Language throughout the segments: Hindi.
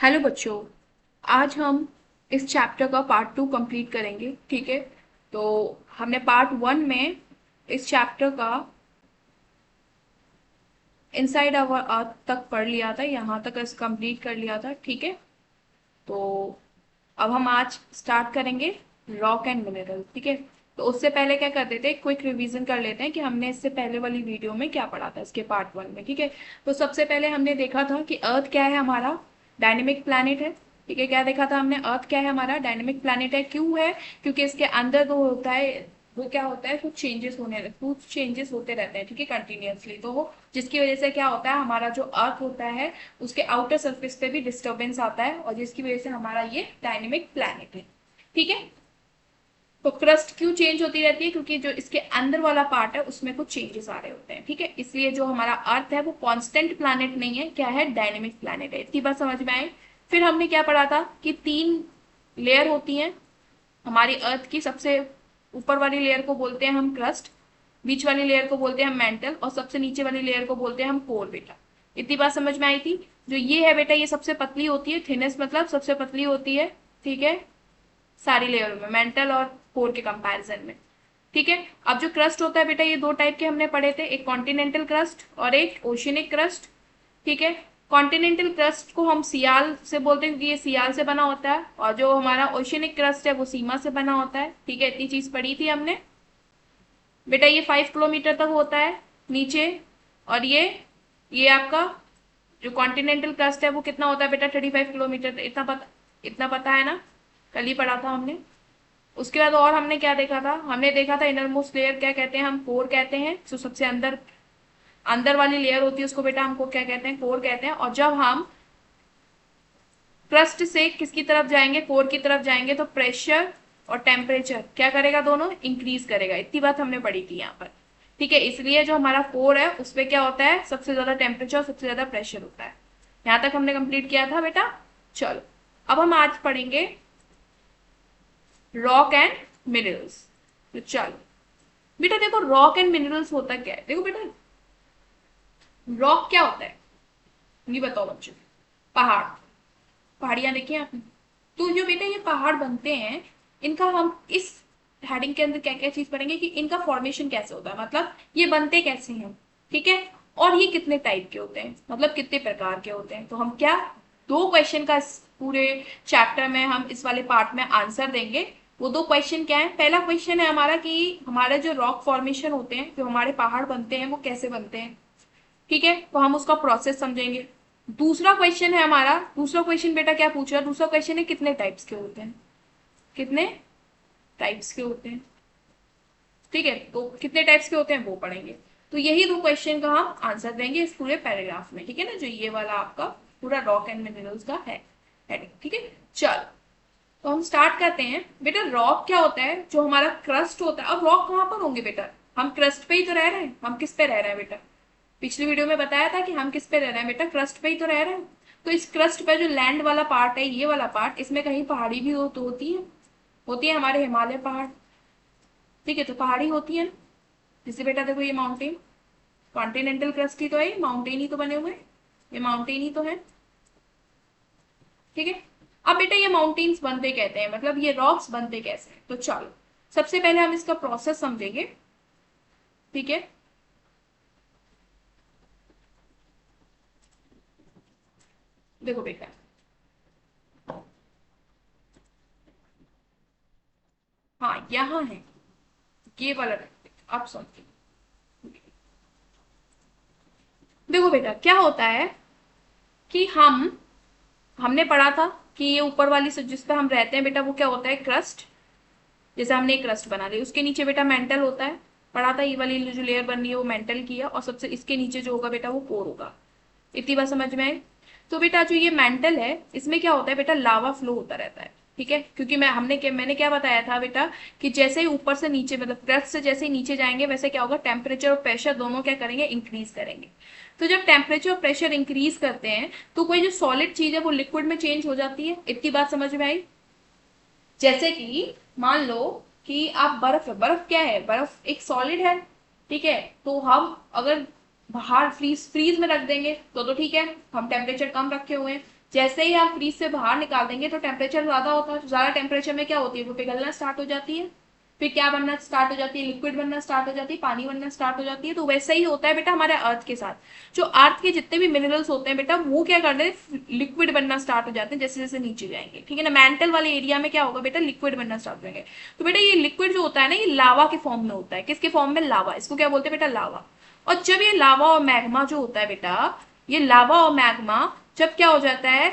हेलो बच्चों। आज हम इस चैप्टर का पार्ट 2 कंप्लीट करेंगे। ठीक है, तो हमने पार्ट 1 में इस चैप्टर का इनसाइड आवर अर्थ तक पढ़ लिया था, यहाँ तक इस कंप्लीट कर लिया था। ठीक है, तो अब हम आज स्टार्ट करेंगे रॉक एंड मिनरल। ठीक है, तो उससे पहले क्या कर देते हैं, क्विक रिवीजन कर लेते हैं कि हमने इससे पहले वाली वीडियो में क्या पढ़ा था इसके पार्ट 1 में। ठीक है, तो सबसे पहले हमने देखा था कि अर्थ क्या है, हमारा डायनेमिक प्लैनेट है। ठीक है, क्या देखा था हमने, अर्थ क्या है, हमारा डायनेमिक प्लैनेट है। क्यों है? क्योंकि इसके अंदर जो होता है वो क्या होता है, कुछ चेंजेस होते रहते हैं। ठीक है, कंटिन्यूअसली, तो वो जिसकी वजह से क्या होता है, हमारा जो अर्थ होता है उसके आउटर सरफेस पे भी डिस्टरबेंस आता है, और जिसकी वजह से हमारा ये डायनेमिक प्लैनेट है। ठीक है, तो क्रस्ट क्यों चेंज होती रहती है? क्योंकि जो इसके अंदर वाला पार्ट है उसमें कुछ चेंजेस आ रहे होते हैं। ठीक है, इसलिए जो हमारा अर्थ है वो कांस्टेंट प्लैनेट नहीं है, क्या है, डायनेमिक प्लैनेट है। इतनी बात समझ में आए? फिर हमने क्या पढ़ा था कि 3 लेयर होती हैं हमारी अर्थ की। सबसे ऊपर वाली लेयर को बोलते हैं हम क्रस्ट, बीच वाली लेयर को बोलते हैं हम मेंटल, और सबसे नीचे वाली लेयर को बोलते हैं हम कोर। बेटा इतनी बात समझ में आई थी? जो ये है बेटा, ये सबसे पतली होती है, थिनेस्ट मतलब सबसे पतली होती है। ठीक है, सारी लेयरों में, मेंटल और कोर के कंपैरिजन में। ठीक है, अब जो क्रस्ट होता है बेटा, ये 2 टाइप के हमने पढ़े थे, एक कॉन्टिनेंटल क्रस्ट और एक ओशियनिक क्रस्ट। ठीक है, कॉन्टिनेंटल क्रस्ट को हम सियाल से बोलते हैं क्योंकि ये सियाल से बना होता है, और जो हमारा ओशियनिक क्रस्ट है वो सीमा से बना होता है। ठीक है, इतनी चीज पढ़ी थी हमने बेटा। ये 5 किलोमीटर तक होता है नीचे, और ये आपका जो कॉन्टिनेंटल क्रस्ट है वो कितना होता है बेटा, 35 किलोमीटर। इतना पता है ना, कल ही पढ़ा था हमने। उसके बाद और हमने क्या देखा था, हमने देखा था इनर मोस्ट लेयर क्या कहते हैं, हम कोर कहते हैं। जो सबसे अंदर अंदर वाली लेयर होती है उसको बेटा हमको क्या कहते हैं, कोर कहते हैं। और जब हम क्रस्ट से किसकी तरफ जाएंगे, कोर की तरफ जाएंगे, तो प्रेशर और टेम्परेचर क्या करेगा, दोनों इंक्रीज करेगा। इतनी बात हमने पढ़ी थी यहाँ पर। ठीक है, इसलिए जो हमारा कोर है उसपे क्या होता है, सबसे ज्यादा टेम्परेचर और सबसे ज्यादा प्रेशर होता है। यहाँ तक हमने कंप्लीट किया था बेटा। चलो, अब हम आज पढ़ेंगे रॉक एंड मिनरल्स। तो चलो बेटा, देखो रॉक एंड मिनरल्स होता क्या है। देखो बेटा, रॉक क्या होता है ये बताओ बच्चों। पहाड़, पहाड़ियां देखी हैं आपने? तो जो बेटा ये पहाड़ बनते हैं, इनका हम इस हेडिंग के अंदर क्या क्या चीज पढ़ेंगे कि इनका फॉर्मेशन कैसे होता है, मतलब ये बनते कैसे हैं। ठीक है, और ये कितने टाइप के होते हैं, मतलब कितने प्रकार के होते हैं। तो हम क्या 2 क्वेश्चन का इस पूरे चैप्टर में हम इस वाले पार्ट में आंसर देंगे। वो 2 क्वेश्चन क्या है, पहला क्वेश्चन है हमारा कि हमारे जो रॉक फॉर्मेशन होते हैं, जो हमारे पहाड़ बनते हैं वो कैसे बनते हैं। ठीक है, तो हम उसका प्रोसेस समझेंगे। दूसरा क्वेश्चन बेटा क्या पूछ रहा है, दूसरा क्वेश्चन है कितने टाइप्स के होते हैं, कितने टाइप्स के होते हैं। ठीक है, तो कितने टाइप्स के होते हैं वो पढ़ेंगे। तो यही 2 क्वेश्चन का हम आंसर देंगे इस पूरे पैराग्राफ में। ठीक है ना, जो ये वाला आपका पूरा रॉक एंड मिनरल्स का है हेडिंग। ठीक है, चलो तो हम स्टार्ट करते हैं। बेटा रॉक क्या होता है, जो हमारा क्रस्ट होता है। अब रॉक कहाँ पर होंगे बेटा, हम क्रस्ट पे ही तो रह रहे हैं। हम किस पे रह रहे हैं बेटा, पिछली वीडियो में बताया था कि हम किस पे रह रहे हैं बेटा, क्रस्ट पे ही तो रह रहे हैं। तो इस क्रस्ट पे जो लैंड वाला पार्ट है, ये वाला पार्ट, इसमें कहीं पहाड़ी भी तो होती है हमारे हिमालय पहाड़। ठीक है, तो पहाड़ी होती है ना। जैसे बेटा देखो, ये माउंटेन, कॉन्टिनेंटल क्रस्ट ही तो है, माउंटेन ही तो बने हुए हैं, ये माउंटेन ही तो है। ठीक है, अब बेटा ये माउंटेन्स बनते कहते हैं, मतलब ये रॉक्स बनते कैसे हैं। तो चलो सबसे पहले हम इसका प्रोसेस समझेंगे। ठीक है, देखो बेटा, हाँ यहाँ है ये वाला, आप सुन, देखो बेटा क्या होता है कि हमने पढ़ा था कि ये ऊपर वाली जिस पे हम रहते हैं बेटा, वो क्या होता है, क्रस्ट। जैसे हमने एक क्रस्ट बना ली, उसके नीचे बेटा मेंटल होता है। पढ़ा था ये वाली जो लेयर बननी है वो मेंटल की है, और सबसे इसके नीचे जो होगा बेटा वो कोर होगा। इतनी बात समझ में आई? तो बेटा जो ये मेंटल है, इसमें क्या होता है बेटा, लावा फ्लो होता रहता है। ठीक है, क्योंकि मैंने क्या बताया था बेटा, कि जैसे ही ऊपर से नीचे, मतलब क्रस्ट से जैसे ही नीचे जाएंगे, वैसे क्या होगा, टेम्परेचर और प्रेशर दोनों क्या करेंगे, इंक्रीज करेंगे। तो जब टेम्परेचर और प्रेशर इंक्रीज करते हैं, तो कोई जो सॉलिड चीज है वो लिक्विड में चेंज हो जाती है। इतनी बात समझ में आई? जैसे कि मान लो कि आप बर्फ है, बर्फ क्या है, बर्फ एक सॉलिड है। ठीक है, तो हम अगर बाहर फ्रीज फ्रीज में रख देंगे तो ठीक है, हम टेम्परेचर कम रखे हुए हैं। जैसे ही हम फ्रीज से बाहर निकाल देंगे तो टेम्परेचर ज्यादा होता है, तो ज्यादा टेम्परेचर में क्या होती है, वो पिघलना स्टार्ट हो जाती है, फिर क्या बनना स्टार्ट हो जाती है, लिक्विड बनना स्टार्ट हो जाती है, पानी बनना स्टार्ट हो जाती है। तो वैसा ही होता है बेटा हमारे अर्थ के साथ। जो अर्थ के जितने भी मिनरल्स होते हैं बेटा वो क्या करते हैं, लिक्विड बनना स्टार्ट हो जाते हैं जैसे जैसे नीचे जाएंगे, ठीक है ना। मेंटल वाले एरिया में क्या होगा बेटा, लिक्विड बनना स्टार्ट हो जाएंगे। तो बेटा ये लिक्विड जो होता है ना, ये लावा के फॉर्म में होता है। किसके फॉर्म में, लावा। इसको क्या बोलते हैं बेटा, लावा। और जब ये लावा और मैग्मा जो होता है बेटा, ये लावा और मैग्मा जब क्या हो जाता है,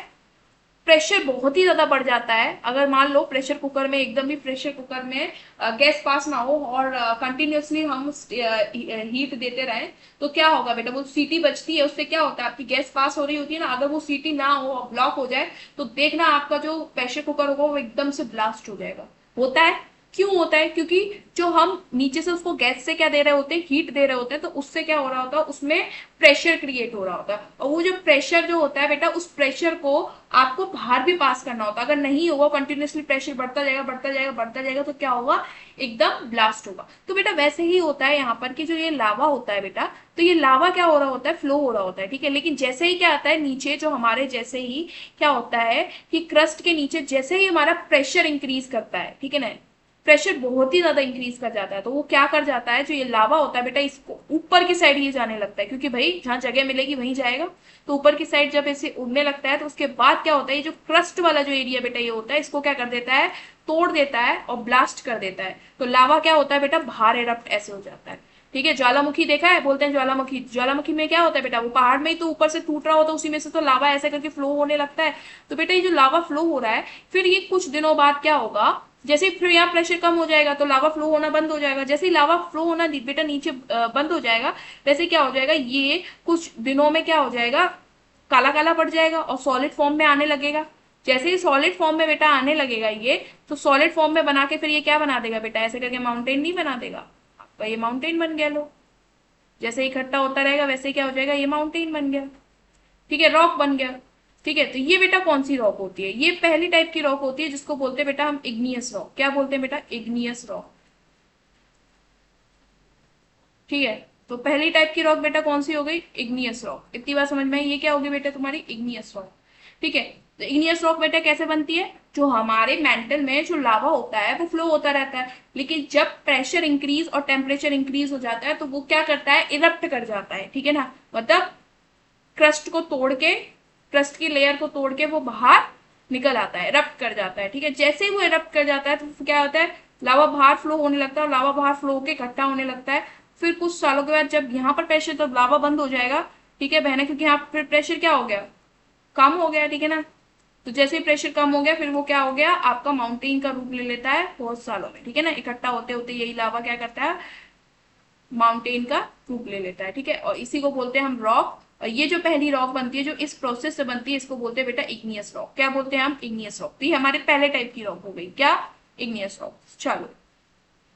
प्रेशर बहुत ही ज्यादा बढ़ जाता है। अगर मान लो प्रेशर कुकर में, एकदम ही प्रेशर कुकर में गैस पास ना हो और कंटिन्यूअसली हम हीट देते रहे, तो क्या होगा बेटा, वो सीटी बजती है, उससे क्या होता है, आपकी गैस पास हो रही होती है ना, अगर वो सीटी ना हो और ब्लॉक हो जाए तो देखना आपका जो प्रेशर कुकर होगा वो एकदम से ब्लास्ट हो जाएगा। होता है। क्यों होता है, क्योंकि जो हम नीचे से उसको गैस से क्या दे रहे होते हैं, हीट दे रहे होते हैं, तो उससे क्या हो रहा होता है, उसमें प्रेशर क्रिएट हो रहा होता है। और वो जो प्रेशर जो होता है बेटा, उस प्रेशर को आपको बाहर भी पास करना होता है। अगर नहीं होगा, कंटिन्यूसली प्रेशर बढ़ता जाएगा बढ़ता जाएगा बढ़ता जाएगा, तो क्या होगा, एकदम ब्लास्ट होगा। तो बेटा वैसे ही होता है यहाँ पर कि जो ये लावा होता है बेटा, तो ये लावा क्या हो रहा होता है, फ्लो हो रहा होता है, ठीक है। लेकिन जैसे ही क्या आता है नीचे, जो हमारे जैसे ही क्या होता है कि क्रस्ट के नीचे जैसे ही हमारा प्रेशर इंक्रीज करता है, ठीक है ना, प्रेशर बहुत ही ज्यादा इंक्रीज कर जाता है, तो वो क्या कर जाता है, जो ये लावा होता है बेटा, इसको ऊपर की साइड ये जाने लगता है, क्योंकि भाई जहां जगह मिलेगी वहीं जाएगा। तो ऊपर की साइड जब ऐसे उड़ने लगता है, तो उसके बाद क्या होता है, ये जो क्रस्ट वाला जो एरिया बेटा ये होता है, इसको क्या कर देता है, तोड़ देता है और ब्लास्ट कर देता है। तो लावा क्या होता है बेटा, बाहर एरप्ट ऐसे हो जाता है, ठीक है। ज्वालामुखी देखा है, बोलते हैं ज्वालामुखी, ज्वालामुखी में क्या होता है बेटा, वो पहाड़ में ही तो ऊपर से टूट रहा होता है, उसी में से तो लावा ऐसे करके फ्लो होने लगता है। तो बेटा ये जो लावा फ्लो हो रहा है, फिर ये कुछ दिनों बाद क्या होगा, जैसे ही फिर यहाँ प्रेशर कम हो जाएगा तो लावा फ्लो होना बंद हो जाएगा। जैसे ही लावा फ्लो होना बेटा नीचे बंद हो जाएगा, वैसे क्या हो जाएगा, ये कुछ दिनों में क्या हो जाएगा, काला काला पड़ जाएगा और सॉलिड फॉर्म में आने लगेगा। जैसे ही सॉलिड फॉर्म में बेटा आने लगेगा ये, तो सॉलिड फॉर्म में बना के फिर ये क्या बना देगा बेटा, ऐसे करके माउंटेन नहीं बना देगा, आपका ये माउंटेन बन गया। लो, जैसे इकट्ठा होता रहेगा वैसे ही क्या हो जाएगा, ये माउंटेन बन गया, ठीक है, रॉक बन गया। ठीक है, तो ये बेटा कौन सी रॉक होती है, ये पहली टाइप की रॉक होती है, जिसको बोलते हैं बेटा हम इग्नियस रॉक। क्या बोलते हैं बेटा, इग्नियस रॉक, ठीक है। तो पहली टाइप की रॉक बेटा कौन सी हो गई, इग्नियस रॉक। इतनी बात समझ में आई, ये क्या होगी बेटा तुम्हारी इग्नियस रॉक, ठीक है। तो इग्नियस रॉक बेटा कैसे बनती है, जो हमारे मेंटल में जो लावा होता है वो फ्लो होता रहता है, लेकिन जब प्रेशर इंक्रीज और टेम्परेचर इंक्रीज हो जाता है तो वो क्या करता है, इरप्ट कर जाता है, ठीक है ना। मतलब क्रस्ट को तोड़ के, क्रस्ट की लेयर को तोड़ के वो बाहर निकल आता है, इरप्ट कर जाता है, ठीक है। जैसे ही वो इरप्ट कर जाता है तो क्या होता है, लावा बाहर फ्लो होने लगता है, और लावा बाहर फ्लो होकर इकट्ठा होने लगता है। फिर कुछ सालों के बाद जब यहाँ पर प्रेशर, तो लावा बंद हो जाएगा, ठीक है बहने, क्योंकि यहाँ फिर प्रेशर क्या हो गया, कम हो गया, ठीक है ना। तो जैसे ही प्रेशर कम हो गया, फिर वो क्या हो गया, आपका माउंटेन का रूप ले लेता है बहुत सालों में, ठीक है ना। इकट्ठा होते होते यही लावा क्या करता है, माउंटेन का रूप ले लेता है, ठीक है। और इसी को बोलते हैं हम रॉक। और ये जो पहली रॉक बनती है जो इस प्रोसेस से बनती है, इसको बोलते हैं बेटा इग्नियस रॉक। क्या बोलते हैं हम, इग्नियस रॉक। तो ये हमारे पहले टाइप की रॉक हो गई, क्या, इग्नियस रॉक। चलो,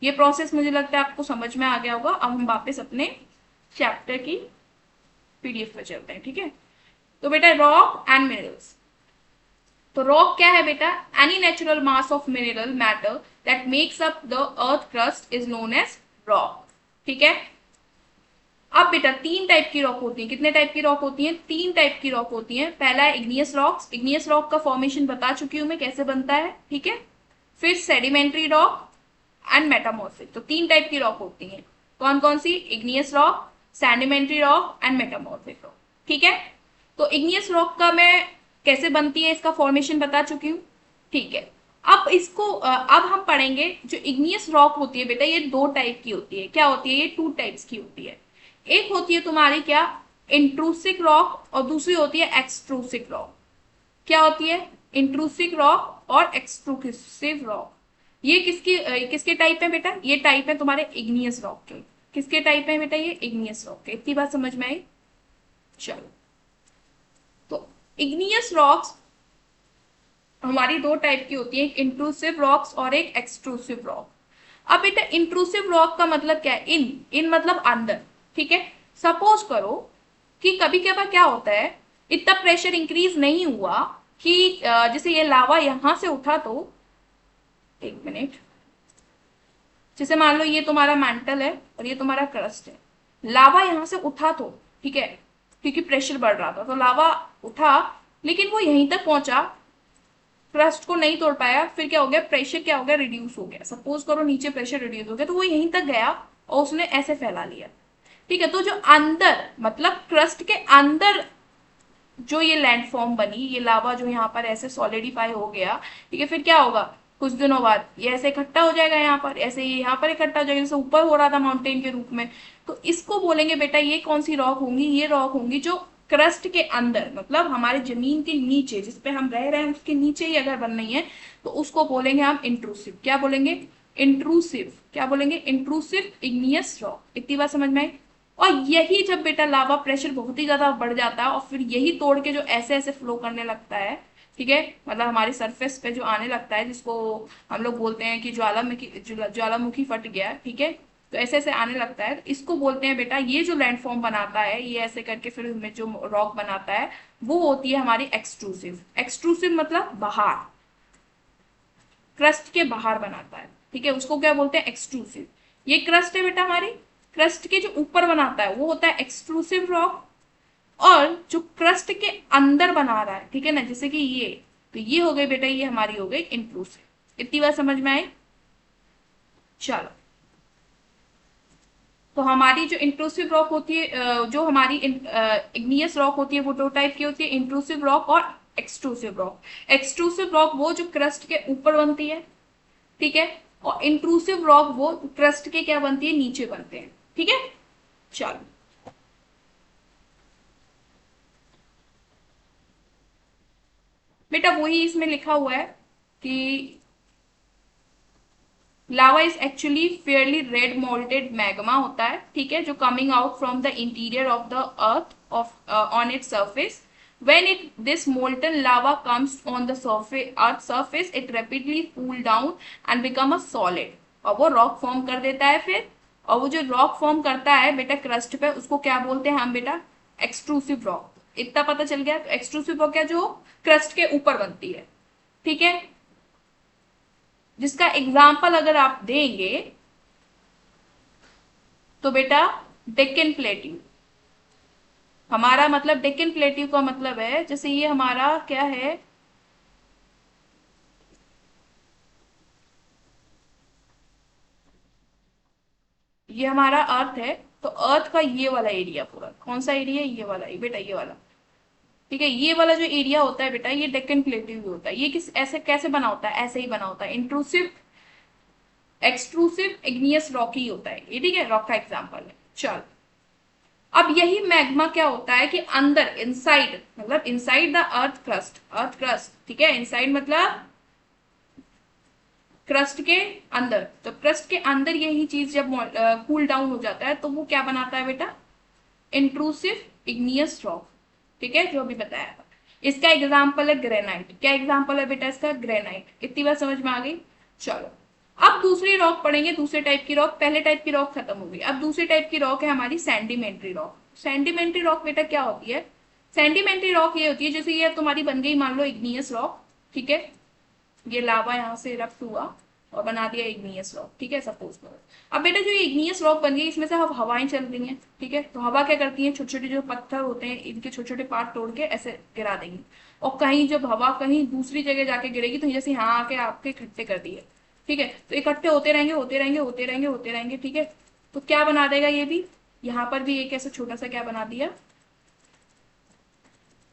ये प्रोसेस मुझे लगता है आपको समझ में आ गया होगा। अब हम वापस अपने चैप्टर की पीडीएफ पे चलते हैं, ठीक है। तो बेटा रॉक एंड मिनरल्स। तो रॉक क्या है बेटा, any natural mass of mineral matter that makes up the earth crust is known as rock, ठीक है। अब बेटा तीन टाइप की रॉक होती है, कितने टाइप की रॉक होती है, तीन टाइप की रॉक होती है। पहला है इग्नियस रॉक्स, इग्नियस रॉक का फॉर्मेशन बता चुकी हूं मैं कैसे बनता है, ठीक है। फिर सेडिमेंट्री रॉक एंड मेटामॉर्फिक। तो तीन टाइप की रॉक होती है, कौन कौन सी, igneous rock, sedimentary rock and metamorphic rock, ठीक है। तो इग्नियस रॉक का मैं कैसे बनती है इसका फॉर्मेशन बता चुकी हूँ, ठीक है। अब इसको अब हम पढ़ेंगे, जो इग्नियस रॉक होती है बेटा ये दो टाइप की होती है। क्या होती है, ये टू टाइप्स की होती है। एक होती है तुम्हारी क्या, इंट्रूसिक रॉक, और दूसरी होती है एक्सट्रूसिक रॉक। क्या होती है, इंट्रूसिव रॉक और एक्सट्रूसिव रॉक। ये किसके टाइप है बेटा, ये टाइप है तुम्हारे इग्नियस रॉक के। किसके टाइप है बेटा, ये इग्नियस रॉक के। इतनी बात समझ में आई। चलो, तो इग्नियस रॉक्स हमारी दो टाइप की होती है, एक इंट्रूसिव रॉक्स और एक एक्सट्रूसिव रॉक। अब बेटा इंट्रूसिव रॉक का मतलब क्या है, इन इन मतलब अंदर, ठीक है। सपोज करो कि कभी कभार क्या होता है, इतना प्रेशर इंक्रीज नहीं हुआ कि जैसे ये लावा यहां से उठा, तो एक मिनट, जैसे मान लो ये तुम्हारा मैंटल है और ये तुम्हारा क्रस्ट है, लावा यहां से उठा तो, ठीक है, क्योंकि प्रेशर बढ़ रहा था तो लावा उठा, लेकिन वो यहीं तक पहुंचा, क्रस्ट को नहीं तोड़ पाया, फिर क्या हो गया, प्रेशर क्या हो गया, रिड्यूस हो गया। सपोज करो नीचे प्रेशर रिड्यूस हो गया, तो वो यहीं तक गया और उसने ऐसे फैला लिया। ठीक है, तो जो अंदर मतलब क्रस्ट के अंदर जो ये लैंडफॉर्म बनी, ये लावा जो यहाँ पर ऐसे सॉलिडिफाई हो गया, ठीक है, फिर क्या होगा, कुछ दिनों बाद ये ऐसे इकट्ठा हो जाएगा, यहाँ पर ऐसे ही यहाँ पर इकट्ठा हो जाएगा, जैसे ऊपर हो रहा था माउंटेन के रूप में। तो इसको बोलेंगे बेटा, ये कौन सी रॉक होंगी, ये रॉक होंगी जो क्रस्ट के अंदर, मतलब हमारे जमीन के नीचे, जिसपे हम रह रहे हैं उसके नीचे ही अगर बन रही है, तो उसको बोलेंगे हम इंट्रूसिव। क्या बोलेंगे, इंट्रूसिव। क्या बोलेंगे, इंट्रूसिव इग्नियस रॉक। इतनी बात समझ में आई। और यही जब बेटा लावा प्रेशर बहुत ही ज्यादा बढ़ जाता है और फिर यही तोड़ के जो ऐसे ऐसे फ्लो करने लगता है, ठीक है, मतलब हमारे सरफेस पे जो आने लगता है, जिसको हम लोग बोलते हैं कि ज्वालामुखी फट गया, ठीक है, तो ऐसे ऐसे आने लगता है, तो इसको बोलते हैं बेटा, ये जो लैंडफॉर्म बनाता है, ये ऐसे करके फिर उसमें जो रॉक बनाता है, वो होती है हमारी एक्सट्रूसिव। एक्सट्रूसिव मतलब बाहर, क्रस्ट के बाहर बनाता है, ठीक है, उसको क्या बोलते हैं, एक्सट्रूसिव। ये क्रस्ट है बेटा हमारी, क्रस्ट के जो ऊपर बनाता है वो होता है एक्सट्रूसिव रॉक, और जो क्रस्ट के अंदर बना रहा है, ठीक है ना, जैसे कि ये, तो ये हो गई बेटा, ये हमारी हो गई इंट्रूसिव। इतनी बात समझ में आई। चलो, तो हमारी जो इंट्रूसिव रॉक होती है, जो हमारी इग्नियस रॉक होती है, वो दो टाइप की होती है, इंट्रूसिव रॉक और एक्सट्रूसिव रॉक। एक्सट्रूसिव रॉक वो जो क्रस्ट के ऊपर बनती है, ठीक है, और इंट्रूसिव रॉक वो क्रस्ट के क्या बनती है, नीचे बनते हैं। ठीक है, चलो, बेटा वही इसमें लिखा हुआ है कि lava is actually fairly red molted magma होता है, ठीक है, जो coming out from the interior of the earth of on its surface. when it this molten lava comes on the surface earth surface, it rapidly cool down and become a solid, और वो रॉक फॉर्म कर देता है फिर। और वो जो रॉक फॉर्म करता है बेटा क्रस्ट पे, उसको क्या बोलते हैं हम बेटा, एक्सट्रूसिव रॉक। इतना पता चल गया। तो एक्सट्रूसिव रॉक क्या, जो क्रस्ट के ऊपर बनती है, ठीक है, जिसका एग्जाम्पल अगर आप देंगे तो बेटा डेक्कन प्लेट्यू। हमारा मतलब डेक्कन प्लेट्यू का मतलब है, जैसे ये हमारा क्या है, ये हमारा अर्थ है, तो अर्थ का ये वाला एरिया पूरा, कौन सा एरिया, ये वाला, ये बेटा ये वाला, ठीक है, ये वाला जो एरिया होता है बेटा, ये डेक्कन प्लेट्यू होता है। ये किस ऐसे कैसे बना होता है, ऐसे ही बना होता है, इंट्रूसिव एक्सट्रूसिव इग्नियस रॉक ही होता है ये, ठीक है, रॉक का एग्जाम्पल है। चल, अब यही मैग्मा क्या होता है कि अंदर, इनसाइड, मतलब inside the earth crust, earth crust, ठीक है, इनसाइड मतलब क्रस्ट के अंदर, तो क्रस्ट के अंदर यही चीज जब कूल डाउन हो जाता है, तो वो क्या बनाता है बेटा, इंट्रूसिव इग्नियस रॉक, ठीक है, जो अभी बताया था। इसका एग्जाम्पल है ग्रेनाइट। क्या एग्जाम्पल है बेटा इसका, ग्रेनाइट। इतनी बात समझ में आ गई। चलो, अब दूसरी रॉक पढ़ेंगे, दूसरे टाइप की रॉक। पहले टाइप की रॉक खत्म हो गई, अब दूसरी टाइप की रॉक है हमारी सेंडिमेंट्री रॉक। सेंडिमेंट्री रॉक बेटा क्या होती है, सेंडिमेंट्री रॉक ये होती है, जैसे ये तुम्हारी बन गई मान लो इग्नियस रॉक, ठीक है, ये लावा यहाँ से इरप्ट हुआ और बना दिया इग्नियस रॉक, ठीक है, सपोज करो। अब बेटा जो ये इग्नियस रॉक बन गई, इसमें से अब हवाएं चल रही हैं, ठीक है, तो हवा क्या करती है, छोटे छोटे जो पत्थर होते हैं इनके छोटे छोटे पार्ट तोड़ के ऐसे गिरा देंगी, और कहीं जब हवा कहीं दूसरी जगह जाके गिरेगी, तो जैसे यहाँ आके आपके इकट्ठे कर दिए, ठीक है, तो इकट्ठे होते रहेंगे होते रहेंगे होते रहेंगे होते रहेंगे, ठीक है, तो क्या बना देगा ये भी, यहाँ पर भी एक ऐसा छोटा सा क्या बना दिया,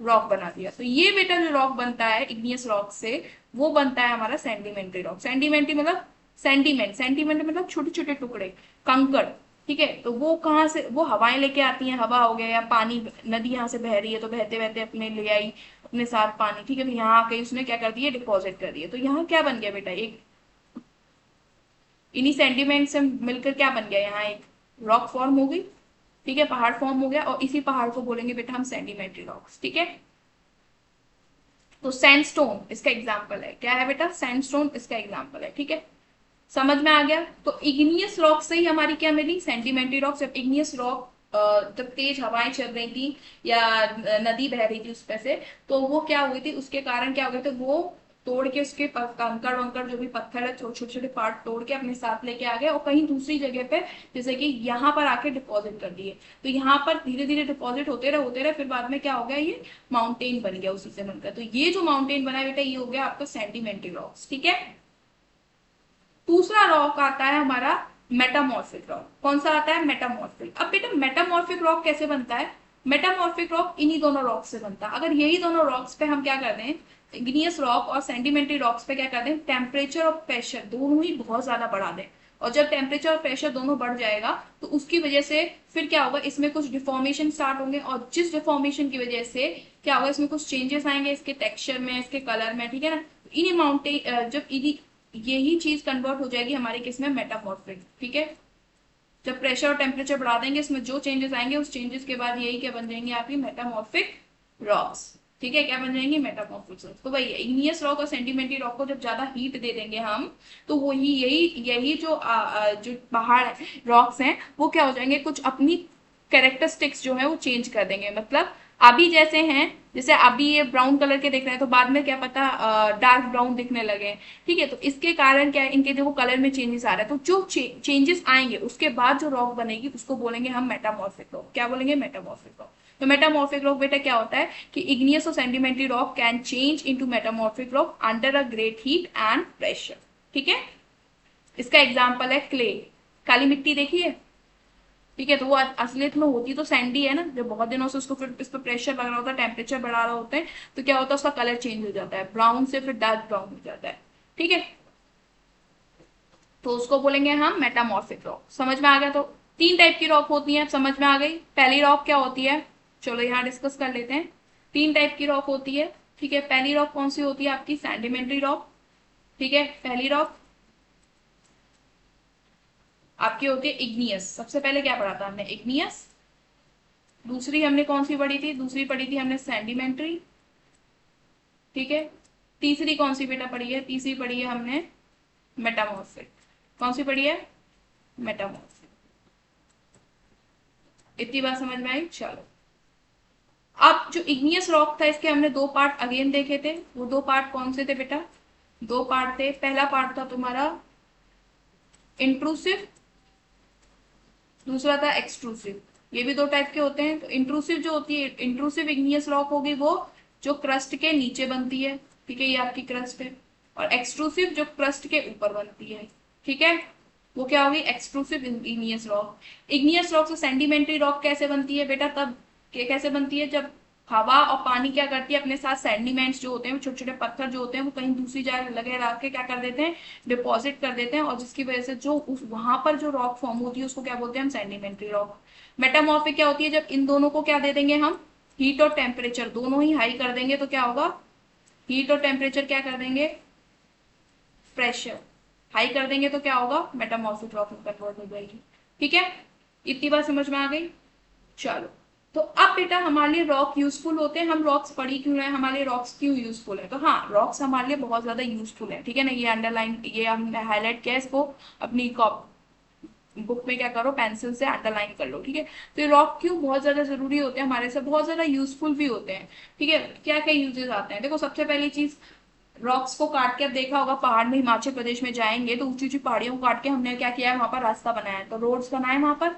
रॉक बना दिया। तो ये बेटा जो रॉक बनता है इग्नियस रॉक से, वो बनता है हमारा सेंडिमेंट्री रॉक। सेंडिमेंट्री मतलब सेंटिमेंट, सेंटिमेंट मतलब छोटे छोटे टुकड़े, कंकड़, ठीक है, तो वो कहाँ से, वो हवाएं लेके आती हैं, हवा हो गया या पानी, नदी यहाँ से बह रही है तो बहते बहते अपने ले आई अपने साथ पानी, ठीक है, तो यहाँ आके उसने क्या कर दिया, डिपॉजिट कर दिया, तो यहाँ क्या बन गया बेटा, एक इन्हीं सेंटिमेंट से मिलकर क्या बन गया, यहाँ एक रॉक फॉर्म हो गई, ठीक है, पहाड़ फॉर्म हो गया, और इसी पहाड़ को बोलेंगे बेटा हम सेंडिमेंट्री रॉक्स, ठीक है। तो सैंडस्टोन इसका एग्जाम्पल है, क्या है बेटा, सैंडस्टोन इसका एग्जाम्पल है, ठीक है, समझ में आ गया। तो इग्नियस रॉक से ही हमारी क्या मिली, सेंटिमेंट्री रॉक। जब इग्नियस रॉक जब तेज हवाएं चल रही थी या नदी बह रही थी उस पे से, तो वो क्या हुई थी, उसके कारण क्या हो गए थे, वो तोड़ के उसके कंकड़ वंकड़ जो भी पत्थर है छोटे छोटे पार्ट तोड़ के अपने साथ लेके आ गए और कहीं दूसरी जगह पे जैसे कि यहाँ पर आके डिपॉजिट कर दिए। तो यहाँ पर धीरे धीरे डिपॉजिट होते रहे फिर बाद में क्या हो गया, ये माउंटेन बन गया उसी से बनकर। तो ये जो माउंटेन बना है बेटा ये हो गया आपका सेंडिमेंट्री रॉक्स। ठीक है, दूसरा रॉक आता है हमारा मेटामॉर्फिक रॉक। कौन सा आता है, मेटामॉर्फिक। अब बेटा मेटामॉर्फिक रॉक कैसे बनता है, मेटामॉर्फिक रॉक इन्हीं दोनों रॉक से बनता है। अगर यही दोनों रॉक्स पे हम क्या कर दें, इग्नियस रॉक और सेंडिमेंट्री रॉक्स पे क्या कर दें, टेम्परेचर और प्रेशर दोनों ही बहुत ज्यादा बढ़ा दें, और जब टेम्परेचर और प्रेशर दोनों बढ़ जाएगा तो उसकी वजह से फिर क्या होगा, इसमें कुछ डिफॉर्मेशन स्टार्ट होंगे, और जिस डिफॉर्मेशन की वजह से क्या होगा, इसमें कुछ चेंजेस आएंगे इसके टेक्सचर में, इसके कलर में। ठीक है ना, इन्हीं माउंटेन जब इन्हीं यही चीज कन्वर्ट हो जाएगी हमारे किस में, मेटामॉर्फिक। ठीक है, जब प्रेशर और टेम्परेचर बढ़ा देंगे इसमें जो चेंजेस आएंगे उस चेंजेस के बाद यही क्या बन जाएंगे आपकी मेटामॉर्फिक रॉक्स। ठीक है, क्या बन जाएंगे, मेटामॉर्फिक रॉक्स। तो भाई इग्नियस रॉक और सेंडिमेंट्री रॉक को जब ज्यादा हीट दे देंगे हम तो वही यही यही जो पहाड़ रॉक्स हैं वो क्या हो जाएंगे, कुछ अपनी कैरेक्टरिस्टिक्स जो है वो चेंज कर देंगे। मतलब अभी जैसे हैं, जैसे अभी ये ब्राउन कलर के दिख रहे हैं तो बाद में क्या पता डार्क ब्राउन दिखने लगे। ठीक है, तो इसके कारण क्या है, इनके देखो कलर में चेंजेस आ रहा है। तो जो चेंजेस आएंगे उसके बाद जो रॉक बनेगी उसको बोलेंगे हम मेटामॉर्फिक रॉक। क्या बोलेंगे, मेटामॉर्फिक रॉक। तो मेटामॉर्फिक रॉक बेटा क्या होता है कि इग्नियस और sedimentary rock can change into metamorphic rock under a great heat and pressure. ठीक है, इसका एग्जांपल है क्ले, काली मिट्टी देखिए। ठीक है, तो वो असलियत में होती तो सैंडी है ना, जब बहुत दिनों से उसको फिर इस पर प्रेशर लग रहा होता है, टेम्परेचर बढ़ा रहा होता है, तो क्या होता है उसका कलर चेंज हो जाता है, ब्राउन से फिर डार्क ब्राउन हो जाता है। ठीक है, तो उसको बोलेंगे हम मेटामॉर्फिक रॉक। समझ में आ गया। तो तीन टाइप की रॉक होती है, समझ में आ गई। पहली रॉक क्या होती है, चलो यहाँ डिस्कस कर लेते हैं। तीन टाइप की रॉक होती है। ठीक है, पहली रॉक कौन सी होती है आपकी, सेंडिमेंट्री रॉक। ठीक है, पहली रॉक आपकी होती है इग्नियस। सबसे पहले क्या पढ़ा था हमने, इग्नियस। दूसरी हमने कौन सी पढ़ी थी, दूसरी पढ़ी थी हमने सेंडिमेंट्री। ठीक है, तीसरी कौन सी बेटा पढ़ी है, तीसरी पढ़ी है हमने मेटामॉर्फिक। कौन सी पढ़ी है, मेटामॉर्फिक। इतनी बात समझ में आई। चलो, अब जो इग्नियस रॉक था इसके हमने दो पार्ट अगेन देखे थे। वो दो पार्ट कौन से थे बेटा, दो पार्ट थे। पहला पार्ट था तुम्हारा इंट्रूसिव, दूसरा था एक्सट्रूसिव। ये भी दो टाइप के होते हैं। तो इंट्रूसिव जो होती है, इंट्रूसिव इग्नियस रॉक होगी वो जो क्रस्ट के नीचे बनती है। ठीक है, ये आपकी क्रस्ट है। और एक्सट्रूसिव जो क्रस्ट के ऊपर बनती है। ठीक है, वो क्या होगी, extrusive igneous rock. Igneous rock से सेंडिमेंट्री रॉक कैसे बनती है बेटा, तब कैसे बनती है, जब हवा और पानी क्या करती है अपने साथ सेंडिमेंट्स जो होते हैं, छोटे छोटे पत्थर जो होते हैं वो कहीं दूसरी जगह लगे रख के क्या कर देते हैं, डिपॉजिट कर देते हैं, और जिसकी वजह से जो उस वहां पर जो रॉक फॉर्म होती है उसको क्या बोलते हैं हम, सेंडिमेंट्री रॉक। मेटामॉर्फिक क्या होती है, जब इन दोनों को क्या दे देंगे हम, हीट और टेम्परेचर दोनों ही हाई कर देंगे तो क्या होगा, हीट और टेम्परेचर क्या कर देंगे, प्रेशर हाई कर देंगे तो क्या होगा, मेटामॉर्फिक रॉक में कन्वर्ट हो जाएगी। ठीक है, इतनी बात समझ में आ गई। चलो, तो अब बेटा हमारे लिए रॉक यूजफुल होते हैं, हम रॉक्स पढ़ी क्यों रहे हैं, हमारे लिए रॉक्स क्यों यूजफुल है। तो हाँ, रॉक्स हमारे लिए बहुत ज्यादा यूजफुल है। ठीक है ना, ये अंडरलाइन, ये हमने हाईलाइट किया, इसको अपनी बुक में क्या करो, पेंसिल से अंडरलाइन कर लो। ठीक है, तो ये रॉक क्यों बहुत ज्यादा जरूरी होते हैं हमारे से, बहुत ज्यादा यूजफुल भी होते हैं। ठीक है, क्या क्या यूजेस आते हैं, देखो सबसे पहली चीज, रॉक्स को काट के, अब देखा होगा पहाड़ में, हिमाचल प्रदेश में जाएंगे तो ऊंची ऊंची पहाड़ियों को काट के हमने क्या किया है, वहां पर रास्ता बनाया है, तो रोड्स बनाए वहां पर।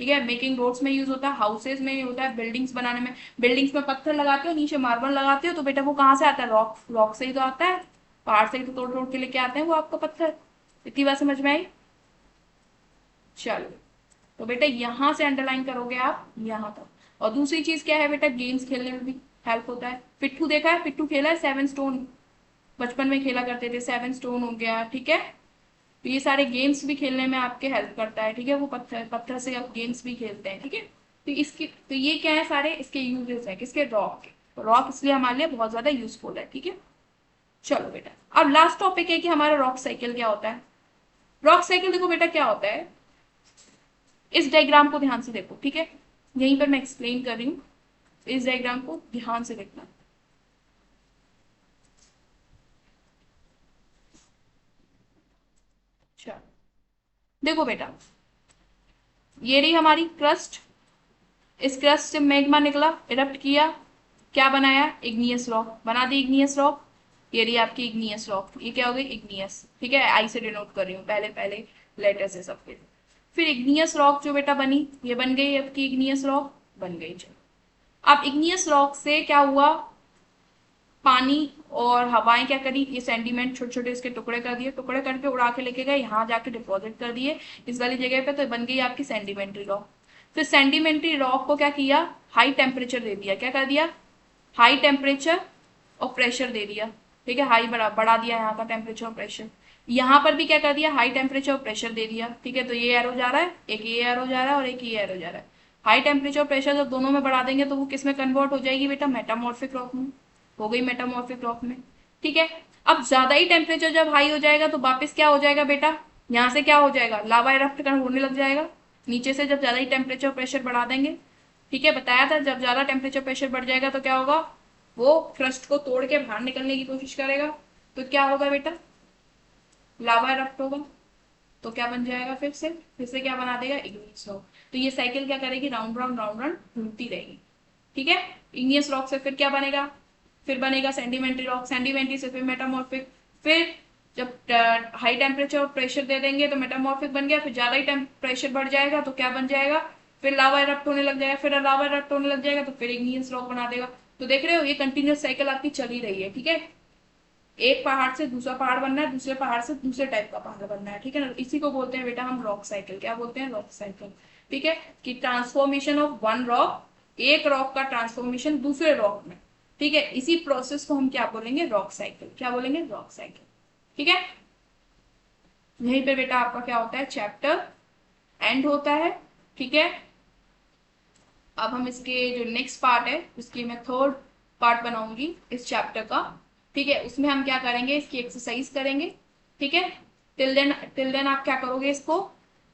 ठीक है, मेकिंग रोड्स में यूज होता है, हाउसेज में होता है, बिल्डिंग्स बनाने में। बिल्डिंग्स में पत्थर लगाते हो, नीचे मार्बल लगाते हो, तो बेटा वो कहाँ से आता है, रॉक, रॉक से ही तो आता है, पहाड़ से ही तो तोड़ तोड़ के लेके आते हैं वो आपका पत्थर। इतनी बात समझ में आई। चलो, तो बेटा यहाँ से अंडरलाइन करोगे आप यहाँ तक। और दूसरी चीज क्या है बेटा, गेम्स खेलने में भी हेल्प होता है। पिट्ठू देखा है, पिट्ठू खेला है, 7 स्टोन, बचपन में खेला करते थे, 7 स्टोन हो गया। ठीक है, तो ये सारे गेम्स भी खेलने में आपके हेल्प करता है। ठीक है, वो पत्थर पत्थर से आप गेम्स भी खेलते हैं। ठीक है, तो इसकी, तो ये क्या है, सारे इसके यूजेस हैं किसके, रॉक के। तो रॉक इसलिए हमारे लिए बहुत ज्यादा यूजफुल है। ठीक है, चलो बेटा, अब लास्ट टॉपिक है कि हमारा रॉक साइकिल क्या होता है। रॉक साइकिल देखो बेटा क्या होता है, इस डायग्राम को ध्यान से देखो। ठीक है, यहीं पर मैं एक्सप्लेन कर रही हूँ, इस डायग्राम को ध्यान से देखना। अच्छा, देखो बेटा, ये रही हमारी क्रस्ट, इस क्रस्ट से मैग्मा निकला, इरप्ट किया, क्या बनाया, इग्नियस रॉक बना दी, इग्नियस रॉक। ये रही आपकी इग्नियस रॉक, ये क्या हो गई इग्नियस, ठीक है, आई से डिनोट कर रही हूँ, पहले पहले लेटर्स है सबके। फिर इग्नियस रॉक जो बेटा बनी, ये बन गई आपकी इग्नियस रॉक, बन गई। चलो अब इग्नियस रॉक से क्या हुआ, पानी और हवाएं क्या करी, ये सेंडिमेंट छोटे छोटे इसके टुकड़े कर दिए, टुकड़े करके उड़ा के लेके गए, यहाँ जाके डिपॉजिट कर दिए इस वाली जगह पे, तो बन गई आपकी सेंडिमेंट्री रॉक। फिर सेंडिमेंट्री रॉक को क्या किया, हाई टेम्परेचर दे दिया, क्या कर दिया, हाई टेम्परेचर और प्रेशर दे दिया, ठीक है, हाई बढ़ा दिया यहाँ का टेम्परेचर और प्रेशर। यहाँ पर भी क्या कर दिया, हाई टेम्परेचर और प्रेशर दे दिया, ठीक है, तो ये एरो जा रहा है, एक ये एरो जा रहा है और एक ये एरो जा रहा है। हाई टेम्परेचर और प्रेशर जब दोनों में बढ़ा देंगे तो वो किस में कन्वर्ट हो जाएगी बेटा, मेटामॉर्फिक रॉक में, हो गई मेटामॉर्फिक रॉक में, ठीक है। अब ज्यादा ही टेम्परेचर जब हाई हो जाएगा तो वापस क्या हो जाएगा बेटा, यहाँ से क्या हो जाएगा, लावा इरप्ट होने लग जाएगा, नीचे से जब ज्यादा ही टेम्परेचर प्रेशर बढ़ा देंगे, ठीक है, बताया था जब ज्यादा टेम्परेचर प्रेशर बढ़ जाएगा तो क्या होगा, वो क्रस्ट को तोड़ के बाहर निकलने की कोशिश करेगा, तो क्या होगा बेटा, लावा इरप्ट होगा, तो क्या बन जाएगा, फिर से क्या बना देगा, इग्नियस रॉक। तो ये साइकिल क्या करेगी, राउंड राउंड घूमती रहेगी, ठीक है। इग्नियस रॉक से फिर क्या बनेगा, फिर बनेगा सेंडिमेंट्री रॉक, सेंडिमेंट्री से फिर मेटामॉर्फिक, फिर जब हाई टेम्परेचर और प्रेशर दे देंगे तो मेटामॉर्फिक बन गया, फिर ज्यादा ही प्रेशर बढ़ जाएगा तो क्या बन जाएगा, फिर लावा इरप्ट होने लग जाएगा, फिर लावा इरप्ट होने लग जाएगा तो फिर इग्नियस रॉक बना देगा। तो देख रहे हो ये कंटिन्यूस साइकिल आपकी चली रही है, ठीक है। एक पहाड़ से दूसरा पहाड़ बनना है, दूसरे पहाड़ से दूसरे टाइप का पहाड़ बनना है, ठीक है ना, इसी को बोलते हैं बेटा हम रॉक साइकिल, क्या बोलते हैं, रॉक साइकिल, ठीक है, कि ट्रांसफॉर्मेशन ऑफ वन रॉक, एक रॉक का ट्रांसफॉर्मेशन दूसरे रॉक में, ठीक है, इसी प्रोसेस को हम क्या बोलेंगे, रॉक साइकिल, क्या बोलेंगे, रॉक साइकिल, ठीक है। यहीं पे बेटा आपका क्या होता है, चैप्टर एंड होता है, ठीक है। अब हम इसके जो नेक्स्ट पार्ट है उसकी मैं थर्ड पार्ट बनाऊंगी इस चैप्टर का, ठीक है, उसमें हम क्या करेंगे, इसकी एक्सरसाइज करेंगे, ठीक है। टिल देन आप क्या करोगे, इसको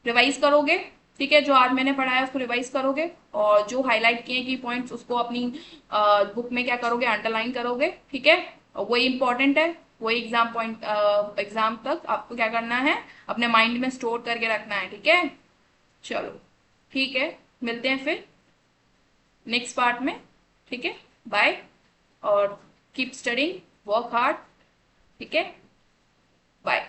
रिवाइज करोगे, ठीक है, जो आज मैंने पढ़ाया उसको रिवाइज करोगे, और जो हाईलाइट किए की पॉइंट्स उसको अपनी बुक में क्या करोगे, अंडरलाइन करोगे, ठीक है। और वही इंपॉर्टेंट है, वही एग्जाम पॉइंट, एग्जाम तक आपको क्या करना है, अपने माइंड में स्टोर करके रखना है, ठीक है। चलो ठीक है, मिलते हैं फिर नेक्स्ट पार्ट में, ठीक है, बाय, और कीप स्टडिंग, वर्क हार्ड, ठीक है, बाय।